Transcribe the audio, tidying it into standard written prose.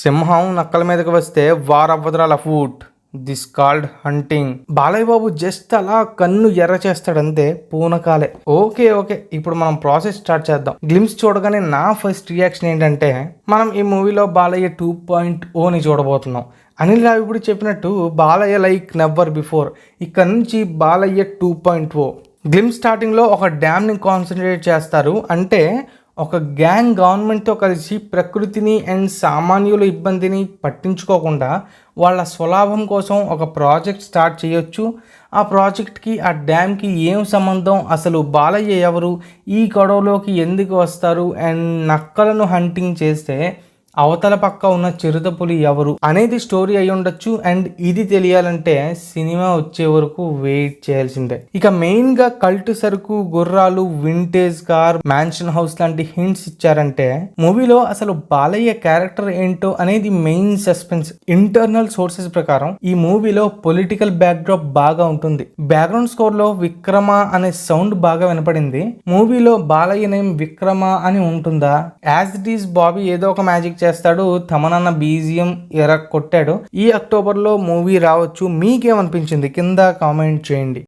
సింహం నక్కల మీదకి వస్తే వారవ్వదురాల ఫూట్ this called hunting. Balayya Babu just అలా కన్ను ఎర్ర చేస్తాడంతే, పూనకాలే. ఓకే ఇప్పుడు మనం ప్రాసెస్ స్టార్ట్ చేద్దాం. గ్లిమ్స్ చూడగానే నా ఫస్ట్ రియాక్షన్ ఏంటంటే, మనం ఈ మూవీలో బాలయ్య 2.0ని చూడబోతున్నాం. అనిల్ రావిపూడి చెప్పినట్టు బాలయ్య లైక్ నెవర్ బిఫోర్. ఇక్కడ నుంచి బాలయ్య 2.0. గ్లిమ్స్ స్టార్టింగ్లో ఒక డ్యామ్ని కాన్సన్ట్రేట్ చేస్తారు. అంటే ఒక గ్యాంగ్ గవర్నమెంట్తో కలిసి ప్రకృతిని అండ్ సామాన్యుల ఇబ్బందిని పట్టించుకోకుండా వాళ్ళ స్వలాభం కోసం ఒక ప్రాజెక్ట్ స్టార్ట్ చేయొచ్చు. ఆ ప్రాజెక్ట్కి ఆ డ్యామ్కి ఏం సంబంధం, అసలు బాలయ్య ఎవరు, ఈ గొడవలోకి ఎందుకు వస్తారు, అండ్ నక్కలను హంటింగ్ చేస్తే అవతల పక్క ఉన్న చిరుతపులి ఎవరు అనేది స్టోరీ అయి ఉండొచ్చు. అండ్ ఇది తెలియాలంటే సినిమా వచ్చే వరకు వెయిట్ చేయాల్సిందే. ఇక మెయిన్గా కల్ట్ సరుకు, గుర్రాలు, వింటేజ్ కార్, మ్యాన్షన్ హౌస్ లాంటి హింట్స్ ఇచ్చారంటే మూవీలో అసలు బాలయ్య క్యారెక్టర్ ఏంటో అనేది మెయిన్ సస్పెన్స్. ఇంటర్నల్ సోర్సెస్ ప్రకారం ఈ మూవీలో పొలిటికల్ బ్యాక్డ్రాప్ బాగా ఉంటుంది. బ్యాక్గ్రౌండ్ స్కోర్ లో విక్రమ అనే సౌండ్ బాగా వినపడింది. మూవీలో బాలయ్య నేమ్ విక్రమ అని ఉంటుందా? యాజ్ ఇట్ ఈస్ బాబీ ఏదో ఒక మ్యాజిక్ చేస్తాడు. తమనన్న బీజిఎం కొట్టాడు. ఈ అక్టోబర్లో మూవీ రావచ్చు. మీకేమనిపించింది కింద కామెంట్ చేయండి.